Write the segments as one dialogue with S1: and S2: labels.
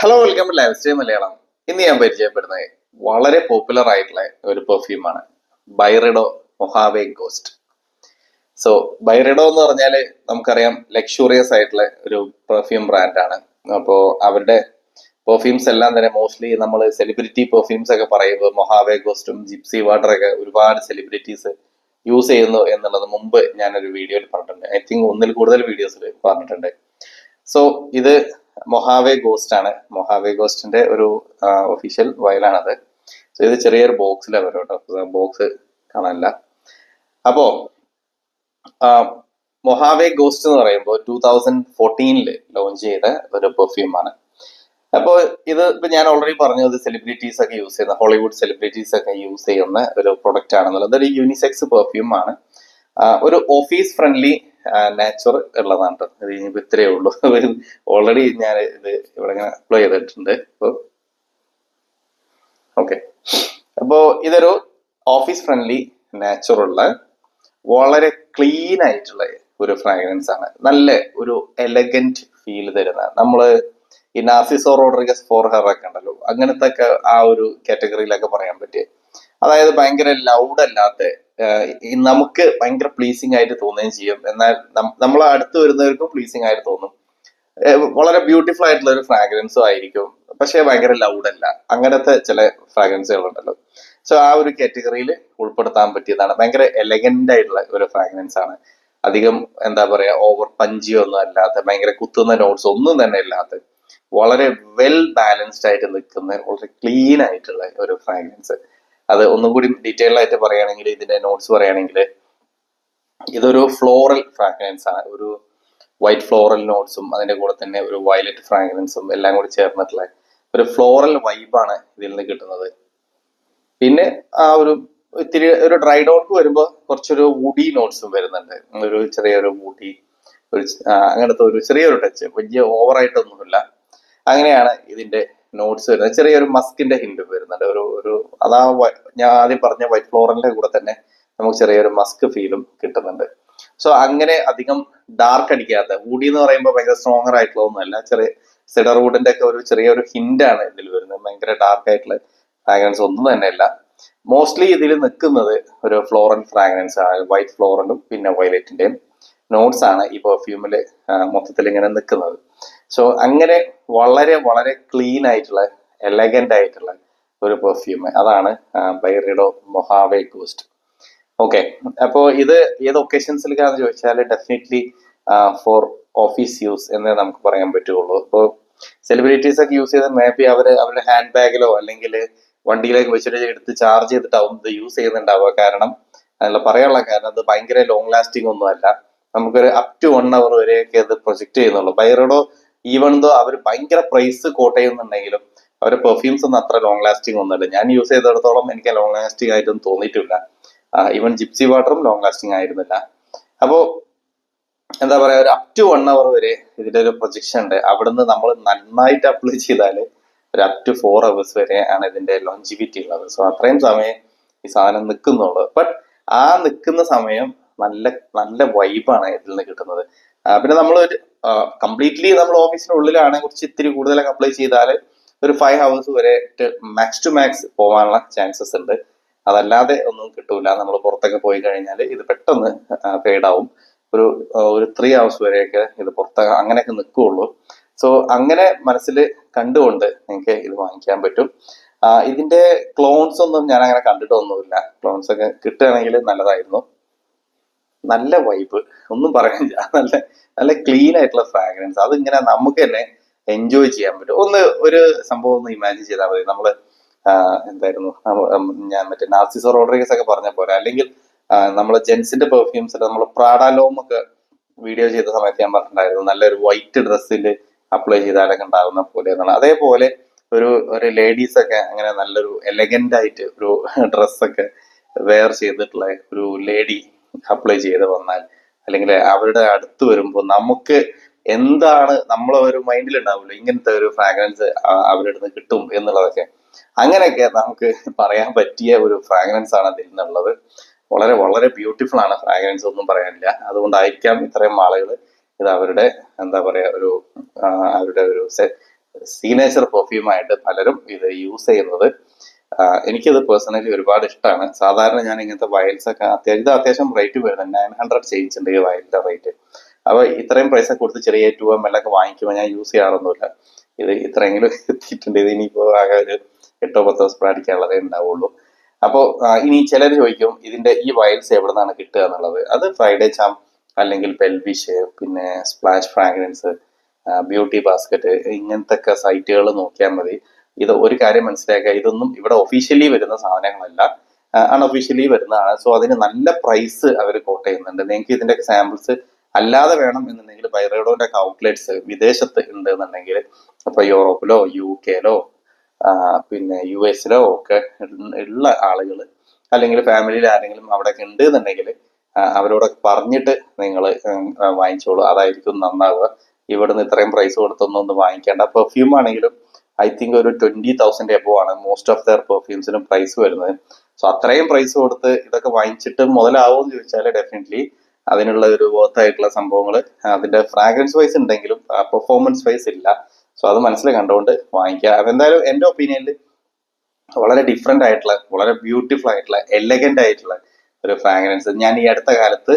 S1: Hello, welcome to lifestyle Malayalam. ഇന്ന് ഞാൻ പരിചയപ്പെടുന്നത് വളരെ പോപ്പുലർ ആയിട്ടുള്ള ഒരു പെർഫ്യൂമാണ് ബൈറിഡോ മൊഹാവെ ഗോസ്റ്റ്. സോ ബൈറിഡോ എന്ന് പറഞ്ഞാല് നമുക്കറിയാം ലക്ഷൂറിയസ് ആയിട്ടുള്ള ഒരു പെർഫ്യൂം ബ്രാൻഡാണ്. അപ്പോൾ അവരുടെ പെർഫ്യൂംസ് എല്ലാം തന്നെ മോസ്റ്റ്ലി നമ്മൾ സെലിബ്രിറ്റി പെർഫ്യൂംസ് ഒക്കെ പറയുമ്പോൾ മൊഹാവെ ഗോസ്റ്റും ജിപ്സി വാട്ടറൊക്കെ ഒരുപാട് സെലിബ്രിറ്റീസ് യൂസ് ചെയ്യുന്നു എന്നുള്ളത് മുമ്പ് ഞാനൊരു വീഡിയോയിൽ പറഞ്ഞിട്ടുണ്ട്. ഐ തിങ്ക് ഒന്നിൽ കൂടുതൽ വീഡിയോസിൽ പറഞ്ഞിട്ടുണ്ട്. സോ ഇത് മൊഹാവെ ഗോസ്റ്റ് ആണ്. മൊഹാവെ ഗോസ്റ്റിന്റെ ഒരു ഒഫീഷ്യൽ വയലാണത്. സോ ഇത് ചെറിയൊരു ബോക്സിലാണ് വരും കേട്ടോ, ബോക്സ് കാണാനില്ല. അപ്പോ മൊഹാവെ ഗോസ്റ്റ് എന്ന് പറയുമ്പോൾ 2014 ലോഞ്ച് ചെയ്ത ഒരു പെർഫ്യൂമാണ്. അപ്പോൾ ഇത് ഇപ്പൊ ഞാൻ ഓൾറെഡി പറഞ്ഞത് സെലിബ്രിറ്റീസ് ഒക്കെ യൂസ് ചെയ്യുന്ന, ഹോളിവുഡ് സെലിബ്രിറ്റീസ് ഒക്കെ യൂസ് ചെയ്യുന്ന ഒരു പ്രൊഡക്റ്റ് ആണെന്നുള്ളത്. ഒരു യൂണിസെക്സ് പെർഫ്യൂം ആണ്. ഒരു ഓഫീസ് ഫ്രണ്ട്ലി നാച്ചുർ ഉള്ളതാണ് കേട്ടോ. അത് കഴിഞ്ഞപ്പോ ഇത്രയേ ഉള്ളൂ. ഓൾറെഡി ഞാൻ ഇത് ഇവിടെ ഇങ്ങനെ അപ്ലൈ ചെയ്തിട്ടുണ്ട്. ഓക്കെ, അപ്പോ ഇതൊരു ഓഫീസ് ഫ്രണ്ട്ലി നാച്ചുറുള്ള വളരെ ക്ലീൻ ആയിട്ടുള്ള ഒരു ഫ്രാഗ്രൻസ് ആണ്. നല്ല ഒരു എലഗന്റ് ഫീൽ തരുന്ന, നമ്മള് ഈ നാർസിസോ റോഡ്രിഗസ് ഫോർ ഹെർ ഒക്കെ ഉണ്ടല്ലോ, അങ്ങനത്തെ ഒക്കെ ആ ഒരു കാറ്റഗറിയിലൊക്കെ പറയാൻ പറ്റിയ, അതായത് ഭയങ്കര ലൗഡ് അല്ലാത്ത, നമുക്ക് ഭയങ്കര പ്ലീസിങ് ആയിട്ട് തോന്നുകയും ചെയ്യും, എന്നാൽ നമ്മൾ അടുത്ത് വരുന്നവർക്കും പ്ലീസിങ് ആയിട്ട് തോന്നും. വളരെ ബ്യൂട്ടിഫുൾ ആയിട്ടുള്ള ഒരു ഫ്രാഗ്രൻസും ആയിരിക്കും, പക്ഷെ ഭയങ്കര ലൗഡ് അല്ല. അങ്ങനത്തെ ചില ഫ്രാഗ്രൻസുകൾ ഉണ്ടല്ലോ. സോ ആ ഒരു കാറ്റഗറിയിൽ ഉൾപ്പെടുത്താൻ പറ്റിയതാണ്. ഭയങ്കര എലഗന്റ് ആയിട്ടുള്ള ഒരു ഫ്രാഗ്രൻസ് ആണ്. അധികം എന്താ പറയാ ഓവർ പഞ്ചിയോ ഒന്നും അല്ലാത്ത, ഭയങ്കര കുത്തുന്ന നോട്ട്സ് ഒന്നും തന്നെ ഇല്ലാത്ത, വളരെ വെൽ ബാലൻസ്ഡ് ആയിട്ട് നിൽക്കുന്ന, വളരെ ക്ലീൻ ആയിട്ടുള്ള ഒരു ഫ്രാഗ്രൻസ്. അത് ഒന്നും കൂടി ഡീറ്റെയിൽ ആയിട്ട് പറയുകയാണെങ്കിൽ, ഇതിന്റെ നോട്ട്സ് പറയുകയാണെങ്കിൽ, ഇതൊരു ഫ്ലോറൽ ഫ്രാഗ്രൻസ് ആണ്. ഒരു വൈറ്റ് ഫ്ലോറൽ നോട്ട്സും അതിന്റെ കൂടെ തന്നെ ഒരു വയലറ്റ് ഫ്രാഗ്രൻസും എല്ലാം കൂടി ചേർന്നിട്ടുള്ള ഒരു ഫ്ലോറൽ വൈബാണ് ഇതിൽ നിന്ന് കിട്ടുന്നത്. പിന്നെ ആ ഒരു ഇത്തിരി ഒരു ഡ്രൈ ഡോട്ട് വരുമ്പോൾ കുറച്ചൊരു വുഡി നോട്ട്സും വരുന്നുണ്ട്. ഒരു ചെറിയൊരു വുഡി, ഒരു അങ്ങനത്തെ ഒരു ചെറിയൊരു ടച്ച്, വലിയ ഓവറായിട്ടൊന്നുമില്ല. അങ്ങനെയാണ് ഇതിന്റെ നോട്ട്സ് വരുന്നത്. ചെറിയൊരു മസ്കിന്റെ ഹിന്റ് വരുന്നുണ്ട്. ഒരു അതാ ഞാൻ ആദ്യം പറഞ്ഞ വൈറ്റ് ഫ്ലോറലിന്റെ കൂടെ തന്നെ നമുക്ക് ചെറിയൊരു മസ്ക് ഫീലും കിട്ടുന്നുണ്ട്. സോ അങ്ങനെ അധികം ഡാർക്ക് അടിക്കാത്ത, വുഡി എന്ന് പറയുമ്പോൾ ഭയങ്കര സ്ട്രോങ്ങർ ആയിട്ടുള്ള ഒന്നുമല്ല, ചെറിയ സിഡർ വുഡിന്റെ ഒക്കെ ഒരു ചെറിയൊരു ഹിന്റ് ആണ് ഇതിൽ വരുന്നത്. ഭയങ്കര ഡാർക്ക് ആയിട്ടുള്ള ഫ്രാഗ്രൻസ് ഒന്നും തന്നെയല്ല. മോസ്റ്റ്ലി ഇതിൽ നിൽക്കുന്നത് ഒരു ഫ്ലോറൽ ഫ്രാഗ്രൻസ് ആണ്. വൈറ്റ് ഫ്ലോറലും പിന്നെ വയലറ്റിന്റെയും നോട്ട്സ് ആണ് ഈ പെർഫ്യൂമില് മൊത്തത്തിൽ ഇങ്ങനെ നിൽക്കുന്നത്. സോ അങ്ങനെ വളരെ വളരെ ക്ലീൻ ആയിട്ടുള്ള, എലഗന്റ് ആയിട്ടുള്ള ഒരു പെർഫ്യൂം, അതാണ് ബൈറിഡോ മൊഹാവെ ഗോസ്റ്റ്. ഓക്കെ, അപ്പോ ഇത് ഏത് ഒക്കേഷൻസിലേക്കാന്ന് ചോദിച്ചാൽ ഡെഫിനറ്റ്ലി ഫോർ ഓഫീസ് യൂസ് എന്നേ നമുക്ക് പറയാൻ പറ്റുള്ളൂ. ഇപ്പോൾ സെലിബ്രിറ്റീസ് ഒക്കെ യൂസ് ചെയ്ത മേ ബി അവരുടെ ഹാൻഡ് ബാഗിലോ അല്ലെങ്കിൽ വണ്ടിയിലേക്ക് വെച്ചിട്ട് എടുത്ത് ചാർജ് ചെയ്തിട്ടാവും ഇത് യൂസ് ചെയ്യുന്നുണ്ടാവുക. കാരണം അതിനുള്ള പറയാനുള്ള കാരണം അത് ഭയങ്കര ലോങ് ലാസ്റ്റിംഗ് ഒന്നും അല്ല. നമുക്കൊരു അപ് ടു 1 hour വരെയൊക്കെ അത് പ്രൊജക്ട് ചെയ്യുന്നുള്ളൂ. ബൈറഡോ ഈവൺ ദോ അവർ ഭയങ്കര പ്രൈസ് കോട്ട് ചെയ്യുന്നുണ്ടെങ്കിലും അവരുടെ പെർഫ്യൂംസ് ഒന്നും അത്ര ലോങ് ലാസ്റ്റിംഗ് ഒന്നുമല്ല. ഞാൻ യൂസ് ചെയ്തിടത്തോളം എനിക്ക് ലോങ് ലാസ്റ്റിംഗ് ആയിട്ടൊന്നും തോന്നിയിട്ടില്ല. ഈവൻ ജിപ്സി വാട്ടറും ലോങ് ലാസ്റ്റിംഗ് ആയിരുന്നില്ല. അപ്പോ എന്താ പറയാ, ഒരു അപ് ടു 1 hour വരെ ഇതിന്റെ ഒരു പ്രൊജക്ഷൻ ഉണ്ട്. അവിടുന്ന് നമ്മൾ നന്നായിട്ട് അപ്ലൈ ചെയ്താൽ ഒരു അപ് ടു 4 hours വരെ ആണ് ഇതിന്റെ ലോഞ്ചിവിറ്റി ഉള്ളത്. സോ അത്രയും സമയം ഈ സാധനം നിൽക്കുന്നുള്ളൂ. ബട്ട് ആ നിൽക്കുന്ന സമയം നല്ല നല്ല വൈബാണ് ഇതിൽ നിന്ന് കിട്ടുന്നത്. പിന്നെ നമ്മൾ കംപ്ലീറ്റ്ലി നമ്മൾ ഓഫീസിനുള്ളിലാണ്, കുറച്ച് ഇത്തിരി കൂടുതലൊക്കെ അപ്ലൈ ചെയ്താൽ ഒരു 5 hours വരെ മാക്സ് ടു മാക്സ് പോകാനുള്ള ചാൻസസ് ഉണ്ട്. അതല്ലാതെ ഒന്നും കിട്ടൂല. നമ്മൾ പുറത്തൊക്കെ പോയി കഴിഞ്ഞാൽ ഇത് പെട്ടെന്ന് ഫെയ്ഡ് ആവും. ഒരു 3 hours വരെയൊക്കെ ഇത് പുറത്ത് അങ്ങനെയൊക്കെ നിൽക്കുകയുള്ളൂ. സോ അങ്ങനെ മനസ്സിൽ കണ്ടുകൊണ്ട് നിങ്ങൾക്ക് ഇത് വാങ്ങിക്കാൻ പറ്റും. ഇതിന്റെ ക്ലോൺസ് ഒന്നും ഞാൻ അങ്ങനെ കണ്ടിട്ടൊന്നുമില്ല. ക്ലോൺസ് ഒക്കെ കിട്ടുകയാണെങ്കിൽ നല്ലതായിരുന്നു. നല്ല വൈബ്, ഒന്നും പറയാനില്ല. നല്ല നല്ല ക്ലീൻ ആയിട്ടുള്ള ഫ്രാഗ്രൻസ്. അതിങ്ങനെ നമുക്ക് തന്നെ എൻജോയ് ചെയ്യാൻ പറ്റും. ഒരു സംഭവം ഒന്ന് ഇമാജിൻ ചെയ്താൽ മതി. നമ്മള് എന്തായിരുന്നു, ഞാൻ മറ്റേ നാർസിസോ റോഡ്രിഗസ് ഒക്കെ പറഞ്ഞ പോലെ, അല്ലെങ്കിൽ നമ്മള് ജെൻസിന്റെ പെർഫ്യൂംസിൽ നമ്മൾ പ്രാഡാലോം ഒക്കെ വീഡിയോ ചെയ്ത സമയത്ത് ഞാൻ പറഞ്ഞിട്ടുണ്ടായിരുന്നു, നല്ലൊരു വൈറ്റ് ഡ്രസ്സിൽ അപ്ലൈ ചെയ്താലൊക്കെ ഉണ്ടാകുന്ന പോലെ എന്നാണ്. അതേപോലെ ഒരു ലേഡീസ് ഒക്കെ അങ്ങനെ നല്ലൊരു എലഗന്റ് ആയിട്ട് ഒരു ഡ്രസ്സൊക്കെ വെയർ ചെയ്തിട്ടുള്ള ഒരു ലേഡി അപ്ലൈ ചെയ്ത് വന്നാൽ, അല്ലെങ്കിൽ അവരുടെ അടുത്ത് വരുമ്പോൾ നമുക്ക് എന്താണ് നമ്മളെ ഒരു മൈൻഡിൽ ഉണ്ടാവില്ല, ഇങ്ങനത്തെ ഒരു ഫ്രാഗ്രൻസ് അവരുടെ അടുത്ത് കിട്ടും എന്നുള്ളതൊക്കെ. അങ്ങനെയൊക്കെ നമുക്ക് പറയാൻ പറ്റിയ ഒരു ഫ്രാഗ്രൻസ് ആണ് അതിൽ നിന്നുള്ളത്. വളരെ വളരെ ബ്യൂട്ടിഫുൾ ആണ് ഫ്രാഗ്രൻസ്, ഒന്നും പറയാനില്ല. അതുകൊണ്ടായിരിക്കാം ഇത്രയും ആളുകൾ ഇത് അവരുടെ എന്താ പറയാ അവരുടെ ഒരു സിഗ്നേച്ചർ പെർഫ്യൂമായിട്ട് പലരും ഇത് യൂസ് ചെയ്യുന്നത്. എനിക്കത് പേഴ്സണലി ഒരുപാട് ഇഷ്ടമാണ്. സാധാരണ ഞാൻ ഇങ്ങനത്തെ വയൽസ് ഒക്കെ അത്യാവശ്യം റേറ്റ് വരുന്നത് 900 ചേഞ്ച് ഉണ്ട് ഈ വയലിന്റെ റേറ്റ്. അപ്പൊ ഇത്രയും പൈസ കൊടുത്ത് ചെറിയ 2 ml ഒക്കെ വാങ്ങിക്കുമ്പോൾ ഞാൻ യൂസ് ചെയ്യാറൊന്നുമില്ല. ഇത് ഇത്രയെങ്കിലും എത്തിയിട്ടുണ്ട്. ഇത് ഇനിയിപ്പോ ആകെ ഒരു 8-10 സ്പ്രേ അടിക്കാനുള്ളതേ ഉണ്ടാവുള്ളൂ. അപ്പോൾ ഇനി ചിലർ ചോദിക്കും ഇതിന്റെ ഈ വയൽസ് എവിടെ നിന്നാണ് കിട്ടുക എന്നുള്ളത്. അത് ഫ്രൈഡേ ചാം അല്ലെങ്കിൽ പെൽവിഷ്, പിന്നെ സ്പ്ലാഷ് ഫ്രാഗ്രൻസ്, ബ്യൂട്ടി ബാസ്ക്കറ്റ്, ഇങ്ങനത്തെ ഒക്കെ സൈറ്റുകൾ നോക്കിയാൽ മതി. ഇത് ഒരു കാര്യം മനസ്സിലാക്കുക, ഇതൊന്നും ഇവിടെ ഒഫീഷ്യലി വരുന്ന സാധനങ്ങളല്ല, അൺഒഫീഷ്യലി വരുന്നതാണ്. സോ അതിന് നല്ല പ്രൈസ് അവർ കോട്ട് ചെയ്യുന്നുണ്ട്. നിങ്ങൾക്ക് ഇതിന്റെ സാമ്പിൾസ് അല്ലാതെ വേണം എന്നുണ്ടെങ്കിൽ ബൈറേഡോന്റെ ഒക്കെ ഔട്ട്ലെറ്റ്സ് വിദേശത്ത് ഉണ്ട് എന്നുണ്ടെങ്കിൽ, അപ്പൊ യൂറോപ്പിലോ UK-ലോ പിന്നെ US-ലോ ഒക്കെ ഉള്ള ആളുകൾ അല്ലെങ്കിൽ ഫാമിലിയിൽ ആരെങ്കിലും അവിടെ ഉണ്ട് എന്നുണ്ടെങ്കിൽ അവരോടൊക്കെ പറഞ്ഞിട്ട് നിങ്ങൾ വാങ്ങിച്ചോളൂ. അതായിരിക്കും നന്നാവുക. ഇവിടുന്ന് ഇത്രയും പ്രൈസ് കൊടുത്തൊന്നും ഒന്ന് വാങ്ങിക്കേണ്ട. പെർഫ്യൂം ആണെങ്കിലും ഐ തിങ്ക് ഒരു 20,000 എബോ ആണ് മോസ്റ്റ് ഓഫ് ദർ പെർഫ്യൂംസിനും പ്രൈസ് വരുന്നത്. സോ അത്രയും പ്രൈസ് കൊടുത്ത് ഇതൊക്കെ വാങ്ങിച്ചിട്ട് മുതലാവും എന്ന് ചോദിച്ചാൽ ഡെഫിനറ്റ്ലി അതിനുള്ള ഒരു വർത്ത് ആയിട്ടുള്ള സംഭവങ്ങൾ അതിന്റെ ഫ്രാഗ്രൻസ് വൈസ് ഉണ്ടെങ്കിലും പെർഫോമൻസ് വൈസ് ഇല്ല. സോ അത് മനസ്സിൽ കണ്ടുകൊണ്ട് വാങ്ങിക്കുക. അതെന്തായാലും എൻ്റെ ഒപ്പീനിയനിൽ വളരെ ഡിഫറെന്റ് ആയിട്ടുള്ള, വളരെ ബ്യൂട്ടിഫുൾ ആയിട്ടുള്ള, എലഗന്റ് ആയിട്ടുള്ള ഒരു ഫ്രാഗ്രൻസ്. ഞാൻ ഈ അടുത്ത കാലത്ത്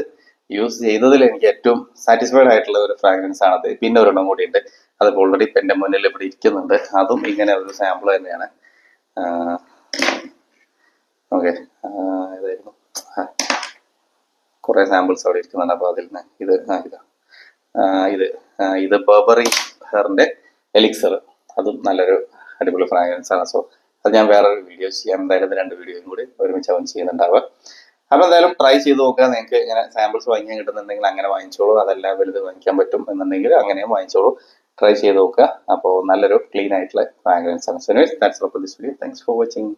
S1: യൂസ് ചെയ്തതിൽ എനിക്ക് ഏറ്റവും സാറ്റിസ്ഫൈഡ് ആയിട്ടുള്ള ഒരു ഫ്രാഗ്രൻസ് ആണത്. പിന്നെ ഒരെണ്ണം കൂടി ഉണ്ട്, അത് ഓൾറെഡി ഇപ്പം എൻ്റെ മുന്നിൽ ഇവിടെ ഇരിക്കുന്നുണ്ട്. അതും ഇങ്ങനെ ഒരു സാമ്പിൾ തന്നെയാണ്. ഓക്കെ, ഏതായിരുന്നു, കുറെ സാമ്പിൾസ് അവിടെ ഇരിക്കുന്നുണ്ട്. അപ്പോൾ അതിൽ നിന്ന് ഇത് ബർബറി ഹെയറിന്റെ എലിക്സർ, അതും നല്ലൊരു അടിപൊളി ഫ്രാഗ്രൻസ് ആണ്. സോ അത് ഞാൻ വേറൊരു വീഡിയോ ചെയ്യാം. എന്തായാലും 2 വീഡിയോയും കൂടി ഒരുമിച്ച് അവൻ ചെയ്യുന്നുണ്ടാവുക. അപ്പൊ എന്തായാലും ട്രൈ ചെയ്ത് നോക്കുക. നിങ്ങൾക്ക് ഇങ്ങനെ സാമ്പിൾസ് വാങ്ങിക്കാൻ കിട്ടുന്നുണ്ടെങ്കിൽ അങ്ങനെ വാങ്ങിച്ചോളൂ. അതെല്ലാം വലുത് വാങ്ങിക്കാൻ പറ്റും എന്നുണ്ടെങ്കിൽ അങ്ങനെയും വാങ്ങിച്ചോളൂ. ട്രൈ ചെയ്ത് നോക്കുക. അപ്പോൾ നല്ലൊരു ക്ലീൻ ആയിട്ടുള്ള ഫ്രാഗ്രൻസ് ആണ്. So that's all for this video. Thanks for watching.